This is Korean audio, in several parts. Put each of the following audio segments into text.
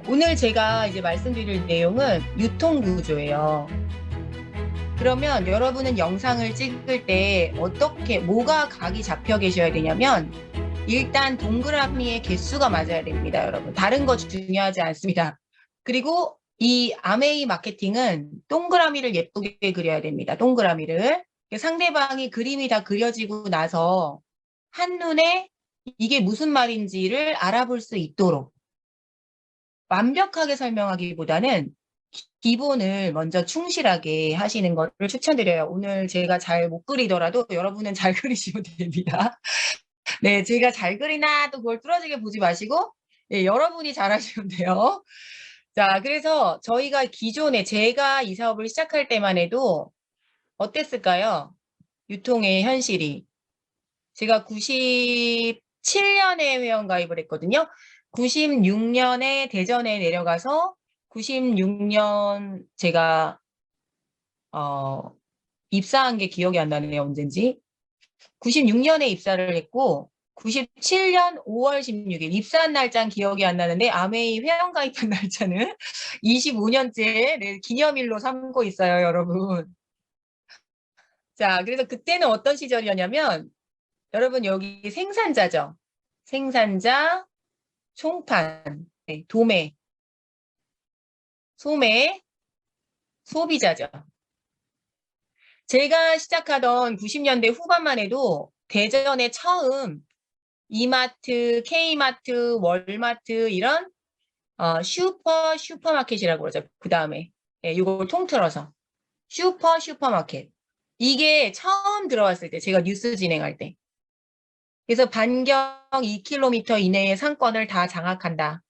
오늘 제가 이제 말씀드릴 내용은 유통구조예요. 그러면 여러분은 영상을 찍을 때 어떻게, 뭐가 각이 잡혀 계셔야 되냐면, 일단 동그라미의 개수가 맞아야 됩니다, 여러분. 다른 거 중요하지 않습니다. 그리고 이 아메이 마케팅은 동그라미를 예쁘게 그려야 됩니다. 동그라미를. 상대방이 그림이 다 그려지고 나서 한눈에 이게 무슨 말인지를 알아볼 수 있도록 완벽하게 설명하기보다는 기본을 먼저 충실하게 하시는 것을 추천드려요. 오늘 제가 잘 못 그리더라도 여러분은 잘 그리시면 됩니다. 네, 제가 잘 그리나 또 그걸 뚫어지게 보지 마시고 네, 여러분이 잘 하시면 돼요. 자, 그래서 저희가 기존에 제가 이 사업을 시작할 때만 해도 어땠을까요? 유통의 현실이. 제가 97년에 회원가입을 했거든요. 96년에 대전에 내려가서 96년 제가 입사한 게 기억이 안 나네요. 언젠지. 96년에 입사를 했고 97년 5월 16일 입사한 날짜는 기억이 안 나는데 아메이 회원가입한 날짜는 25년째 네, 기념일로 삼고 있어요, 여러분. 자, 그래서 그때는 어떤 시절이었냐면 여러분 여기 생산자죠. 생산자, 총판, 네, 도매, 소매, 소비자죠. 제가 시작하던 90년대 후반만 해도 대전에 처음 이마트, K마트, 월마트 이런 슈퍼마켓이라고 그러죠. 그 다음에 이걸 통틀어서 슈퍼마켓. 이게 처음 들어왔을 때 제가 뉴스 진행할 때. 그래서 반경 2km 이내의 상권을 다 장악한다.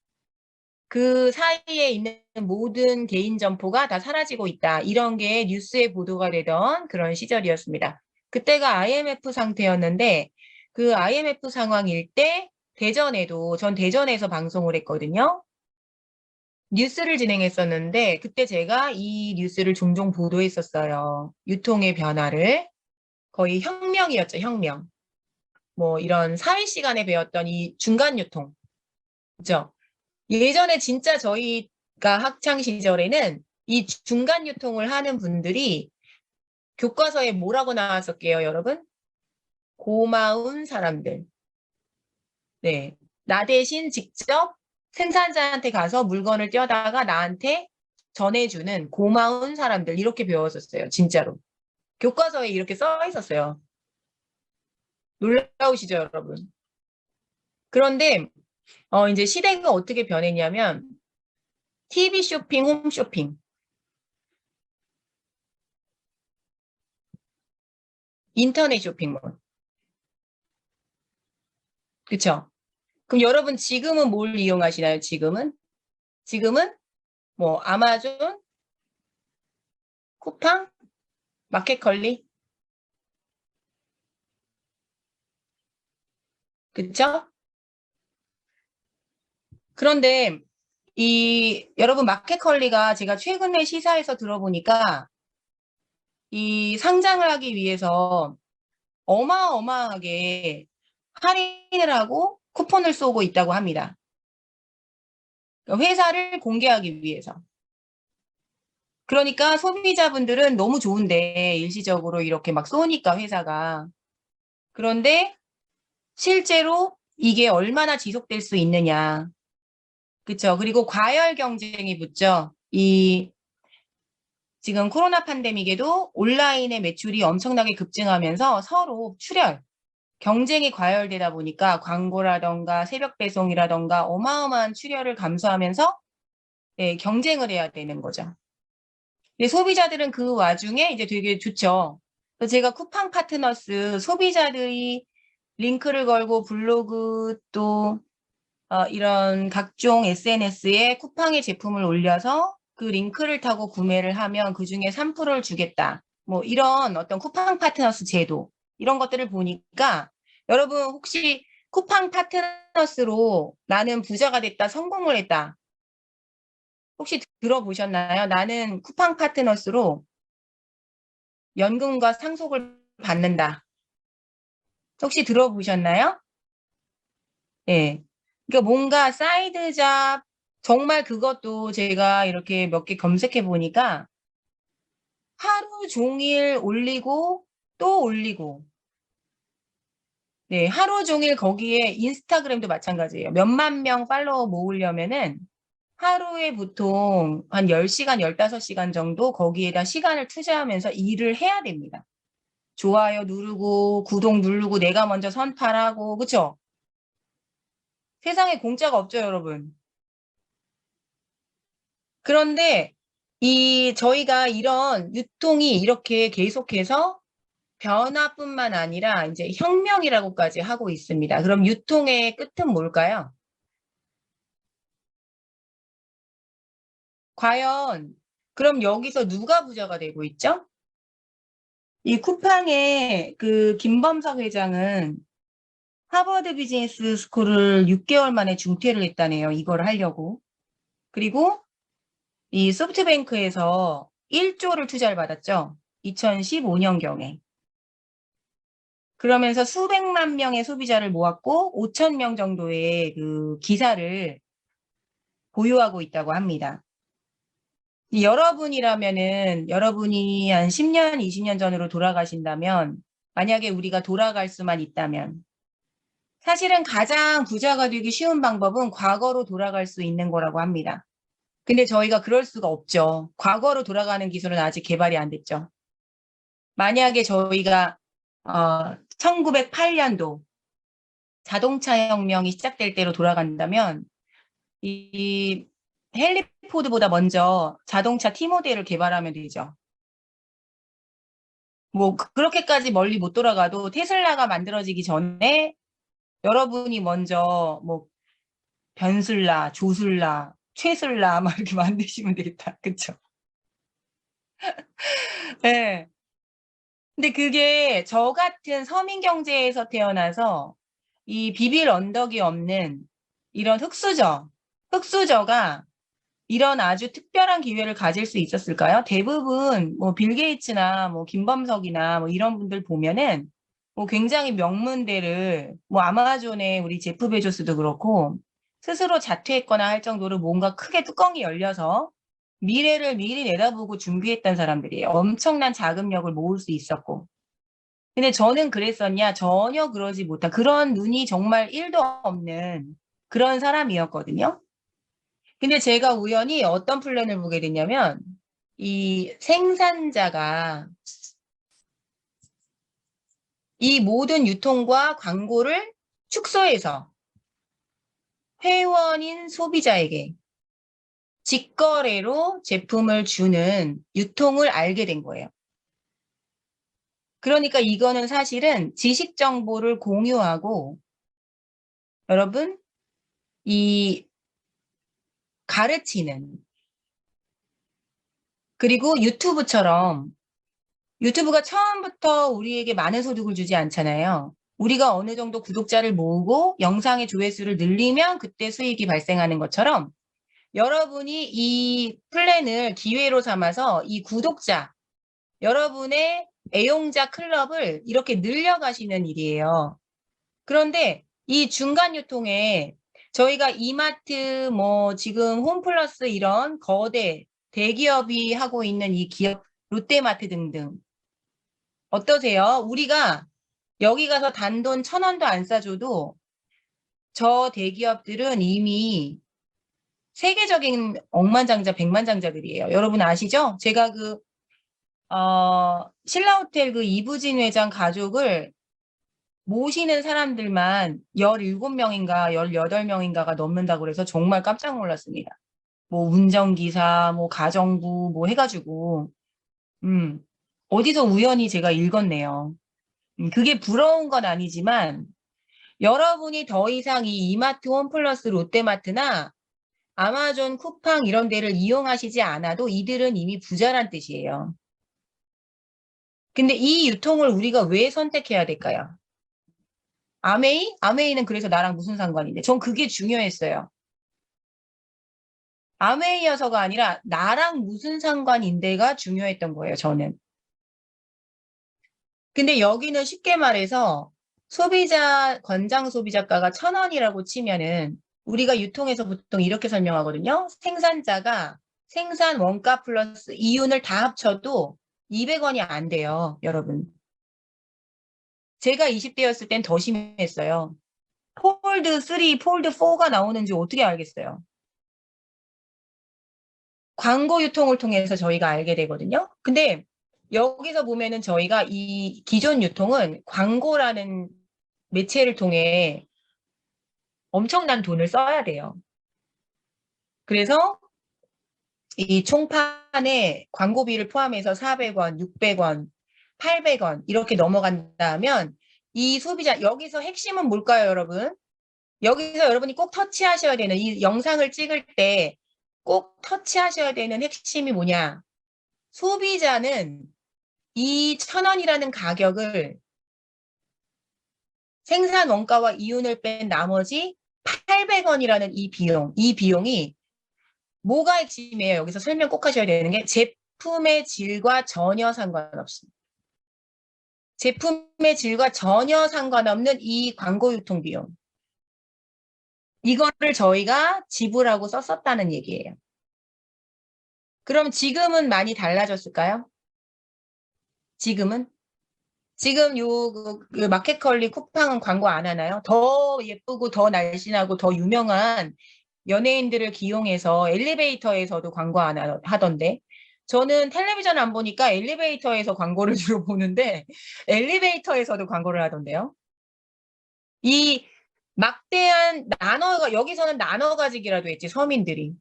그 사이에 있는 모든 개인 점포가 다 사라지고 있다. 이런 게 뉴스에 보도가 되던 그런 시절이었습니다. 그때가 IMF 상태였는데 그 IMF 상황일 때 대전에도 전 대전에서 방송을 했거든요. 뉴스를 진행했었는데 그때 제가 이 뉴스를 종종 보도했었어요. 유통의 변화를. 거의 혁명이었죠, 혁명. 뭐 이런 사회 시간에 배웠던 이 중간 유통. 그죠? 예전에 진짜 저희가 학창 시절에는 이 중간 유통을 하는 분들이 교과서에 뭐라고 나왔었게요, 여러분? 고마운 사람들. 네. 나 대신 직접 생산자한테 가서 물건을 떼어다가 나한테 전해주는 고마운 사람들. 이렇게 배웠었어요, 진짜로. 교과서에 이렇게 써 있었어요. 놀라우시죠, 여러분? 그런데, 이제 시대가 어떻게 변했냐면, TV 쇼핑, 홈 쇼핑, 인터넷 쇼핑몰. 그쵸? 그럼 여러분 지금은 뭘 이용하시나요? 지금은 뭐 아마존, 쿠팡, 마켓컬리, 그쵸? 그런데 이 여러분 마켓컬리가 제가 최근에 시사에서 들어보니까 이 상장을 하기 위해서 어마어마하게 할인을 하고 쿠폰을 쏘고 있다고 합니다. 그러니까 회사를 공개하기 위해서. 그러니까 소비자분들은 너무 좋은데 일시적으로 이렇게 막 쏘니까 회사가. 그런데 실제로 이게 얼마나 지속될 수 있느냐. 그쵸. 그리고 과열 경쟁이 붙죠. 지금 코로나 팬데믹에도 온라인의 매출이 엄청나게 급증하면서 서로 경쟁이 과열되다 보니까 광고라던가 새벽 배송이라던가 어마어마한 출혈을 감수하면서 경쟁을 해야 되는 거죠. 근데 소비자들은 그 와중에 이제 되게 좋죠. 그래서 제가 쿠팡 파트너스 소비자들이 링크를 걸고 블로그 또 이런 각종 SNS에 쿠팡의 제품을 올려서 그 링크를 타고 구매를 하면 그중에 3%를 주겠다. 뭐 이런 어떤 쿠팡 파트너스 제도 이런 것들을 보니까 여러분 혹시 쿠팡 파트너스로 나는 부자가 됐다, 성공을 했다. 혹시 들어보셨나요? 나는 쿠팡 파트너스로 연금과 상속을 받는다. 혹시 들어보셨나요? 예. 그러니까 뭔가 사이드 잡, 정말 그것도 제가 이렇게 몇 개 검색해 보니까 하루 종일 올리고 또 올리고, 네, 하루 종일 거기에 인스타그램도 마찬가지예요. 몇만 명 팔로워 모으려면은 하루에 보통 한 10시간, 15시간 정도 거기에다 시간을 투자하면서 일을 해야 됩니다. 좋아요 누르고, 구독 누르고, 내가 먼저 선팔하고, 그쵸? 세상에 공짜가 없죠, 여러분. 그런데 저희가 이런 유통이 이렇게 계속해서 변화뿐만 아니라 이제 혁명이라고까지 하고 있습니다. 그럼 유통의 끝은 뭘까요? 과연 그럼 여기서 누가 부자가 되고 있죠? 이 쿠팡의 그 김범석 회장은 하버드 비즈니스 스쿨을 6개월 만에 중퇴를 했다네요. 이걸 하려고. 그리고 이 소프트뱅크에서 1조를 투자를 받았죠. 2015년경에. 그러면서 수백만 명의 소비자를 모았고 5천 명 정도의 그 기사를 보유하고 있다고 합니다. 여러분이라면은 여러분이 한 10년, 20년 전으로 돌아가신다면 만약에 우리가 돌아갈 수만 있다면 사실은 가장 부자가 되기 쉬운 방법은 과거로 돌아갈 수 있는 거라고 합니다. 근데 저희가 그럴 수가 없죠. 과거로 돌아가는 기술은 아직 개발이 안 됐죠. 만약에 저희가 1908년도 자동차 혁명이 시작될 때로 돌아간다면 이 헨리 포드보다 먼저 자동차 T모델을 개발하면 되죠. 뭐 그렇게까지 멀리 못 돌아가도 테슬라가 만들어지기 전에 여러분이 먼저 뭐 변슬라, 조슬라, 최슬라 막 이렇게 만드시면 되겠다. 그쵸? 네. 근데 그게 저 같은 서민 경제에서 태어나서 이 비빌 언덕이 없는 이런 흑수저가 이런 아주 특별한 기회를 가질 수 있었을까요? 대부분 뭐 빌 게이츠나 뭐 김범석이나 뭐 이런 분들 보면은 뭐 굉장히 명문대를 뭐 아마존의 우리 제프 베조스도 그렇고 스스로 자퇴했거나 할 정도로 뭔가 크게 뚜껑이 열려서 미래를 미리 내다보고 준비했던 사람들이에요. 엄청난 자금력을 모을 수 있었고. 근데 저는 그랬었냐? 전혀 그러지 못한 그런 눈이 정말 1도 없는 그런 사람이었거든요. 근데 제가 우연히 어떤 플랜을 보게 됐냐면 이 생산자가 이 모든 유통과 광고를 축소해서 회원인 소비자에게 직거래로 제품을 주는 유통을 알게 된 거예요. 그러니까 이거는 사실은 지식 정보를 공유하고 여러분 이 가르치는 그리고 유튜브가 처음부터 우리에게 많은 소득을 주지 않잖아요. 우리가 어느 정도 구독자를 모으고 영상의 조회수를 늘리면 그때 수익이 발생하는 것처럼 여러분이 이 플랜을 기회로 삼아서 이 구독자, 여러분의 애용자 클럽을 이렇게 늘려가시는 일이에요. 그런데 이 중간 유통에 저희가 이마트, 뭐 지금 홈플러스 이런 거대 대기업이 하고 있는 이 기업, 롯데마트 등등 어떠세요? 우리가 여기 가서 단돈 1,000원도 안 싸줘도 저 대기업들은 이미 세계적인 억만장자, 백만장자들이에요. 여러분 아시죠? 제가 신라호텔 그 이부진 회장 가족을 모시는 사람들만 17명인가 18명인가가 넘는다고 그래서 정말 깜짝 놀랐습니다. 뭐 운전기사, 뭐 가정부, 뭐 해가지고, 음, 어디서 우연히 제가 읽었네요. 그게 부러운 건 아니지만, 여러분이 더 이상 이 이마트, 홈플러스, 롯데마트나 아마존, 쿠팡 이런 데를 이용하시지 않아도 이들은 이미 부자란 뜻이에요. 근데 이 유통을 우리가 왜 선택해야 될까요? 아메이? 아메이는 그래서 나랑 무슨 상관인데? 전 그게 중요했어요. 아메이여서가 아니라 나랑 무슨 상관인데가 중요했던 거예요, 저는. 근데 여기는 쉽게 말해서 권장 소비자가가 1,000원이라고 치면은 우리가 유통에서 보통 이렇게 설명하거든요. 생산자가 생산 원가 플러스 이윤을 다 합쳐도 200원이 안 돼요, 여러분. 제가 20대였을 땐 더 심했어요. 폴드 3, 폴드 4가 나오는지 어떻게 알겠어요? 광고 유통을 통해서 저희가 알게 되거든요. 근데 여기서 보면은 저희가 이 기존 유통은 광고라는 매체를 통해 엄청난 돈을 써야 돼요. 그래서 이 총판에 광고비를 포함해서 400원, 600원, 800원 이렇게 넘어간다면 이 소비자, 여기서 핵심은 뭘까요, 여러분? 여기서 여러분이 꼭 터치하셔야 되는, 이 영상을 찍을 때 꼭 터치하셔야 되는 핵심이 뭐냐? 소비자는 이 1,000원이라는 가격을 생산 원가와 이윤을 뺀 나머지 800원이라는 이 비용이 뭐가 핵심이에요? 여기서 설명 꼭 하셔야 되는 게 제품의 질과 전혀 상관없습니다. 제품의 질과 전혀 상관없는 이 광고 유통 비용. 이거를 저희가 지불하고 썼었다는 얘기예요. 그럼 지금은 많이 달라졌을까요? 지금은? 지금 그 마켓컬리 쿠팡은 광고 안 하나요? 더 예쁘고 더 날씬하고 더 유명한 연예인들을 기용해서 엘리베이터에서도 광고 안 하던데. 저는 텔레비전 안 보니까 엘리베이터에서 광고를 주로 보는데 엘리베이터에서도 광고를 하던데요. 이 막대한 여기서는 나눠 가지기라도 했지, 서민들이.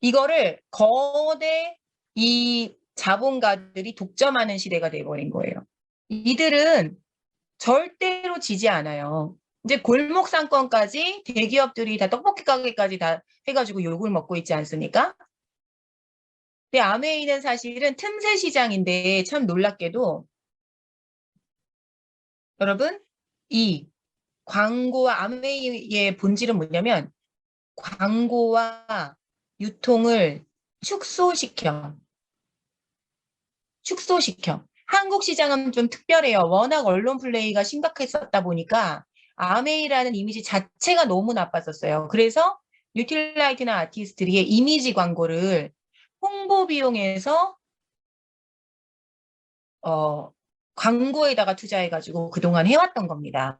이거를 거대 이 자본가들이 독점하는 시대가 돼버린 거예요. 이들은 절대로 지지 않아요. 이제 골목 상권까지 대기업들이 다 떡볶이 가게까지 다 해가지고 욕을 먹고 있지 않습니까? 근데 아메이는 사실은 틈새 시장인데 참 놀랍게도 여러분 이 광고와 아메이의 본질은 뭐냐면 광고와 유통을 축소시켜. 한국 시장은 좀 특별해요. 워낙 언론 플레이가 심각했었다 보니까 아메이라는 이미지 자체가 너무 나빴었어요. 그래서 뉴틸라이트나 아티스트리의 이미지 광고를 홍보 비용에서 광고에다가 투자해가지고 그동안 해왔던 겁니다.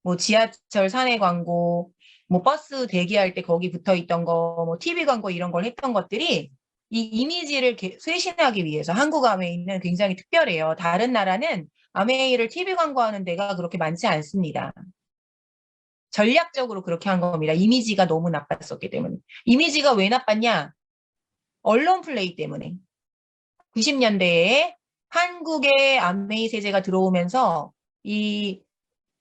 뭐 지하철 사내 광고, 뭐 버스 대기할 때 거기 붙어 있던 거, 뭐 TV 광고 이런 걸 했던 것들이 이 이미지를 쇄신하기 위해서 한국 아메이는 굉장히 특별해요. 다른 나라는 아메이를 TV 광고하는 데가 그렇게 많지 않습니다. 전략적으로 그렇게 한 겁니다. 이미지가 너무 나빴었기 때문에. 이미지가 왜 나빴냐? 언론 플레이 때문에. 90년대에 한국의 아메이 세제가 들어오면서 이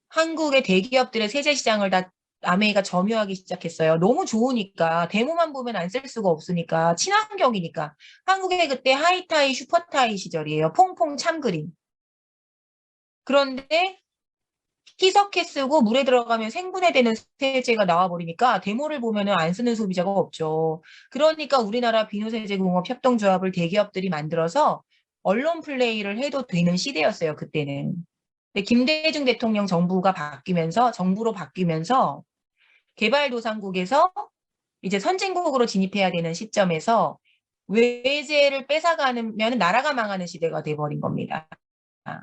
한국의 대기업들의 세제 시장을 다 아메이가 점유하기 시작했어요. 너무 좋으니까 데모만 보면 안 쓸 수가 없으니까 친환경이니까. 한국의 그때 하이타이 슈퍼타이 시절이에요. 퐁퐁 참그린. 그런데 희석해 쓰고 물에 들어가면 생분해되는 세제가 나와버리니까 데모를 보면 안 쓰는 소비자가 없죠. 그러니까 우리나라 비누세제공업 협동조합을 대기업들이 만들어서 언론 플레이를 해도 되는 시대였어요. 그때는. 근데 김대중 대통령 정부로 바뀌면서 개발도상국에서 이제 선진국으로 진입해야 되는 시점에서 외제를 뺏어가면 나라가 망하는 시대가 돼버린 겁니다.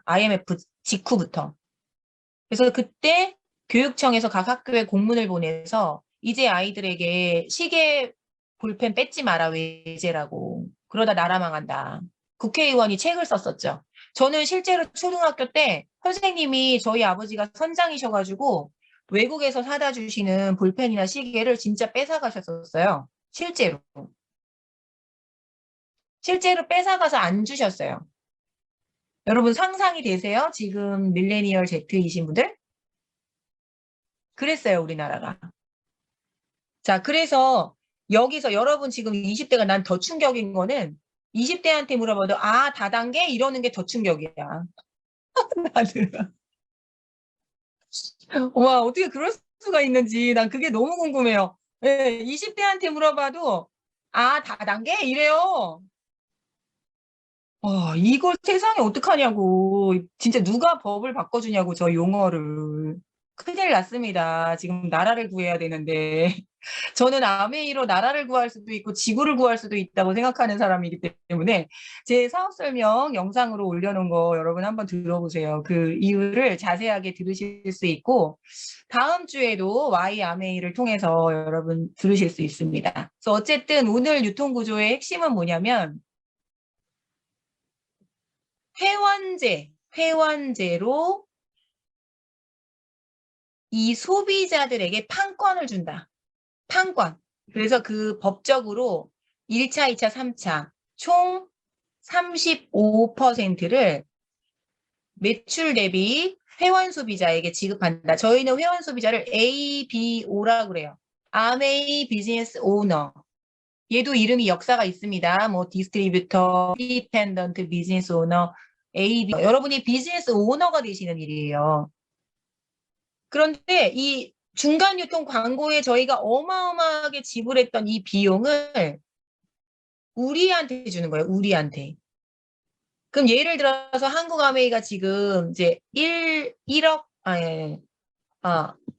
IMF 직후부터. 그래서 그때 교육청에서 각 학교에 공문을 보내서 이제 아이들에게 시계 볼펜 뺏지 마라 외제라고. 그러다 나라 망한다. 국회의원이 책을 썼었죠. 저는 실제로 초등학교 때 선생님이 저희 아버지가 선장이셔가지고 외국에서 사다 주시는 볼펜이나 시계를 진짜 뺏어가셨었어요. 실제로. 실제로 뺏어가서 안 주셨어요. 여러분 상상이 되세요? 지금 밀레니얼 Z이신 분들? 그랬어요, 우리나라가. 자, 그래서 여기서 여러분 지금 20대가 난 더 충격인 거는 20대한테 물어봐도 다단계? 이러는 게 더 충격이야. 나는. 와, 어떻게 그럴 수가 있는지 난 그게 너무 궁금해요. 예, 20대한테 물어봐도 다단계? 이래요. 와, 이걸 세상에 어떡하냐고. 진짜 누가 법을 바꿔주냐고, 저 용어를. 큰일 났습니다. 지금 나라를 구해야 되는데. 저는 아메이로 나라를 구할 수도 있고 지구를 구할 수도 있다고 생각하는 사람이기 때문에 제 사업 설명 영상으로 올려놓은 거 여러분 한번 들어보세요. 그 이유를 자세하게 들으실 수 있고 다음 주에도 Y 아메이를 통해서 여러분 들으실 수 있습니다. 그래서 어쨌든 오늘 유통구조의 핵심은 뭐냐면 회원제로 이 소비자들에게 판권을 준다. 판권. 그래서 그 법적으로 1차, 2차, 3차 총 35%를 매출 대비 회원 소비자에게 지급한다. 저희는 회원 소비자를 ABO라고 그래요. 아메이 비즈니스 오너. 얘도 이름이 역사가 있습니다. 뭐 디스트리뷰터, 인디펜던트 비즈니스 오너, AB. 여러분이 비즈니스 오너가 되시는 일이에요. 그런데 이 중간 유통 광고에 저희가 어마어마하게 지불했던 이 비용을 우리한테 주는 거예요. 우리한테. 그럼 예를 들어서 한국아메이가 지금 이제 1억,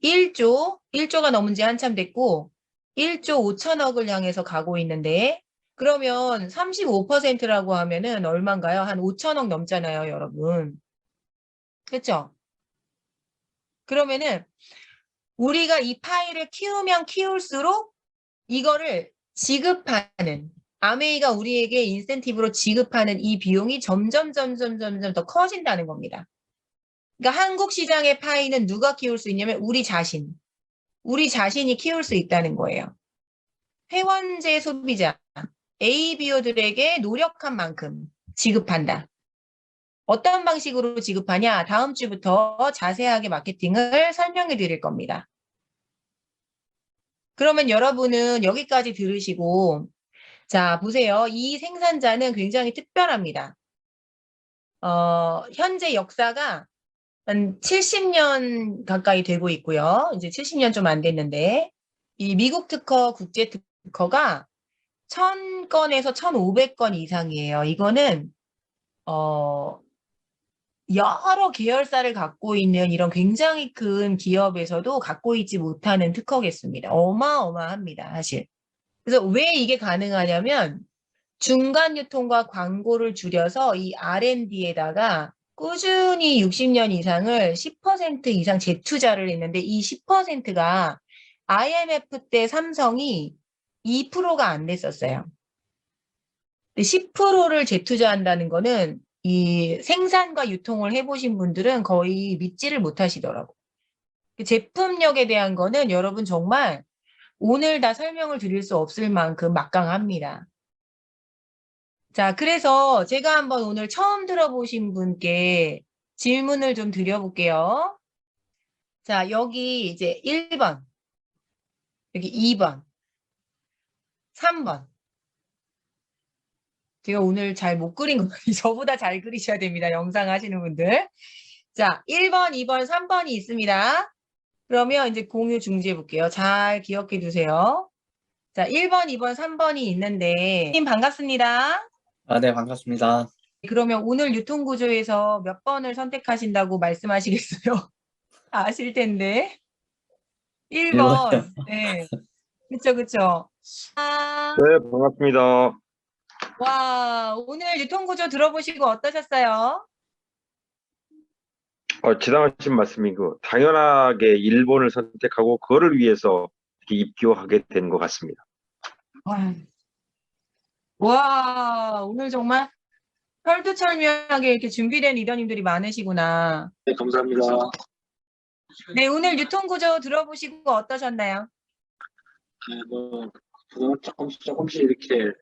1조가 넘은 지 한참 됐고 1조 5천억을 향해서 가고 있는데 그러면 35%라고 하면은 얼마인가요? 한 5천억 넘잖아요, 여러분. 그렇죠? 그러면은 우리가 이 파일을 키우면 키울수록 이거를 지급하는 아메이가 우리에게 인센티브로 지급하는 이 비용이 점점 더 커진다는 겁니다. 그러니까 한국 시장의 파이는 누가 키울 수 있냐면 우리 자신이 키울 수 있다는 거예요. 회원제 소비자 ABO들에게 노력한 만큼 지급한다. 어떤 방식으로 지급하냐? 다음 주부터 자세하게 마케팅을 설명해 드릴 겁니다. 그러면 여러분은 여기까지 들으시고 자, 보세요. 이 생산자는 굉장히 특별합니다. 현재 역사가 한 70년 가까이 되고 있고요. 이제 70년 좀 안 됐는데 이 미국 특허, 국제 특허가 1000건에서 1500건 이상이에요. 이거는 여러 계열사를 갖고 있는 이런 굉장히 큰 기업에서도 갖고 있지 못하는 특허겠습니다. 어마어마합니다, 사실. 그래서 왜 이게 가능하냐면 중간 유통과 광고를 줄여서 이 R&D에다가 꾸준히 60년 이상을 10% 이상 재투자를 했는데 이 10%가 IMF 때 삼성이 2%가 안 됐었어요. 10%를 재투자한다는 거는 이 생산과 유통을 해보신 분들은 거의 믿지를 못하시더라고요. 제품력에 대한 거는 여러분 정말 오늘 다 설명을 드릴 수 없을 만큼 막강합니다. 자, 그래서 제가 한번 오늘 처음 들어보신 분께 질문을 좀 드려볼게요. 자, 여기 이제 1번, 여기 2번, 3번. 제가 오늘 잘 못 그린 거 같아요. 저보다 잘 그리셔야 됩니다. 영상 하시는 분들. 자, 1번, 2번, 3번이 있습니다. 그러면 이제 공유 중지해 볼게요. 잘 기억해 두세요. 자, 1번, 2번, 3번이 있는데 님 반갑습니다. 네, 반갑습니다. 그러면 오늘 유통구조에서 몇 번을 선택하신다고 말씀하시겠어요? 아실 텐데. 1번. 네. 그쵸, 그쵸. 네, 반갑습니다. 와, 오늘 유통구조 들어보시고 어떠셨어요? 지당하신 말씀이 당연하게 일본을 선택하고 그거를 위해서 이렇게 입교하게 된 것 같습니다. 와, 오늘 정말 철두철미하게 이렇게 준비된 리더님들이 많으시구나. 네, 감사합니다. 네, 오늘 유통구조 들어보시고 어떠셨나요? 그동안 조금씩 이렇게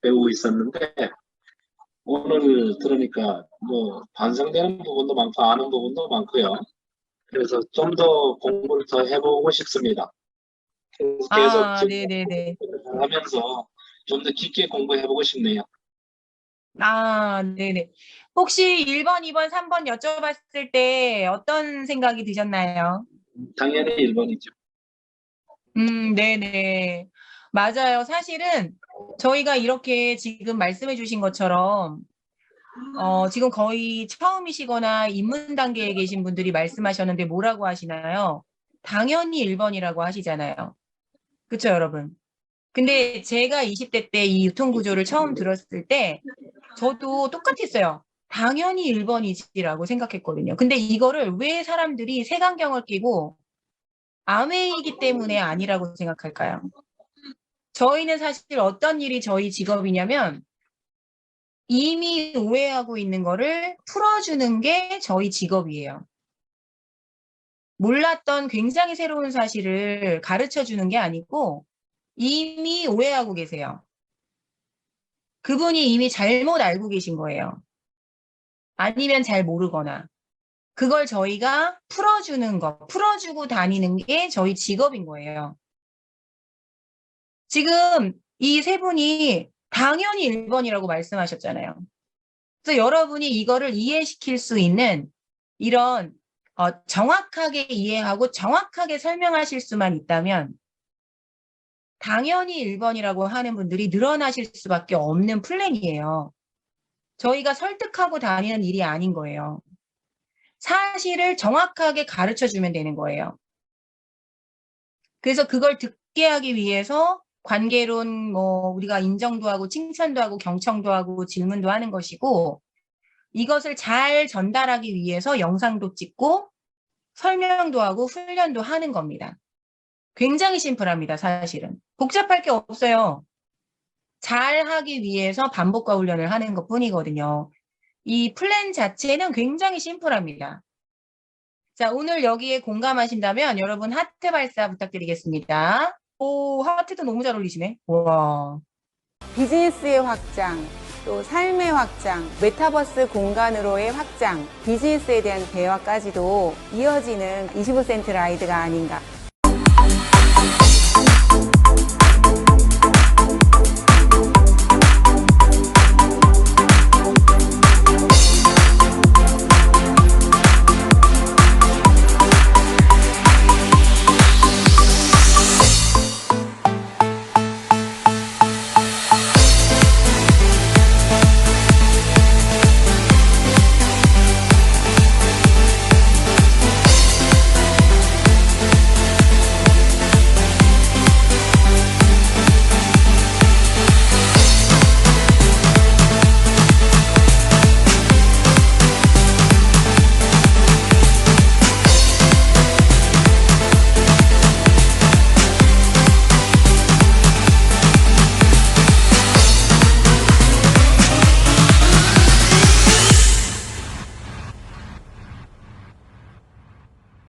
배우고 있었는데, 오늘 들으니까 반성되는 부분도 많고, 아는 부분도 많고요. 그래서 좀 더 공부를 더 해보고 싶습니다. 계속 네네네. 하면서 좀 더 깊게 공부해보고 싶네요. 네네. 혹시 1번, 2번, 3번 여쭤봤을 때 어떤 생각이 드셨나요? 당연히 1번이죠. 네네. 맞아요. 사실은 저희가 이렇게 지금 말씀해 주신 것처럼 지금 거의 처음이시거나 입문 단계에 계신 분들이 말씀하셨는데 뭐라고 하시나요? 당연히 1번이라고 하시잖아요. 그쵸, 여러분? 근데 제가 20대 때 이 유통구조를 처음 들었을 때 저도 똑같았어요. 당연히 1번이지라고 생각했거든요. 근데 이거를 왜 사람들이 색안경을 끼고 아메이기 때문에 아니라고 생각할까요? 저희는 사실 어떤 일이 저희 직업이냐면 이미 오해하고 있는 거를 풀어주는 게 저희 직업이에요. 몰랐던 굉장히 새로운 사실을 가르쳐 주는 게 아니고 이미 오해하고 계세요. 그분이 이미 잘못 알고 계신 거예요. 아니면 잘 모르거나. 그걸 저희가 풀어주는 거, 풀어주고 다니는 게 저희 직업인 거예요. 지금 이 세 분이 당연히 1번이라고 말씀하셨잖아요. 그래서 여러분이 이거를 이해시킬 수 있는 이런 정확하게 이해하고 정확하게 설명하실 수만 있다면 당연히 1번이라고 하는 분들이 늘어나실 수밖에 없는 플랜이에요. 저희가 설득하고 다니는 일이 아닌 거예요. 사실을 정확하게 가르쳐 주면 되는 거예요. 그래서 그걸 듣게 하기 위해서 관계론, 우리가 인정도 하고 칭찬도 하고 경청도 하고 질문도 하는 것이고 이것을 잘 전달하기 위해서 영상도 찍고 설명도 하고 훈련도 하는 겁니다. 굉장히 심플합니다, 사실은. 복잡할 게 없어요. 잘 하기 위해서 반복과 훈련을 하는 것 뿐이거든요. 이 플랜 자체는 굉장히 심플합니다. 자, 오늘 여기에 공감하신다면 여러분 하트 발사 부탁드리겠습니다. 오, 하트도 너무 잘 어울리시네. 와. 비즈니스의 확장, 또 삶의 확장, 메타버스 공간으로의 확장, 비즈니스에 대한 대화까지도 이어지는 25센트 라이드가 아닌가.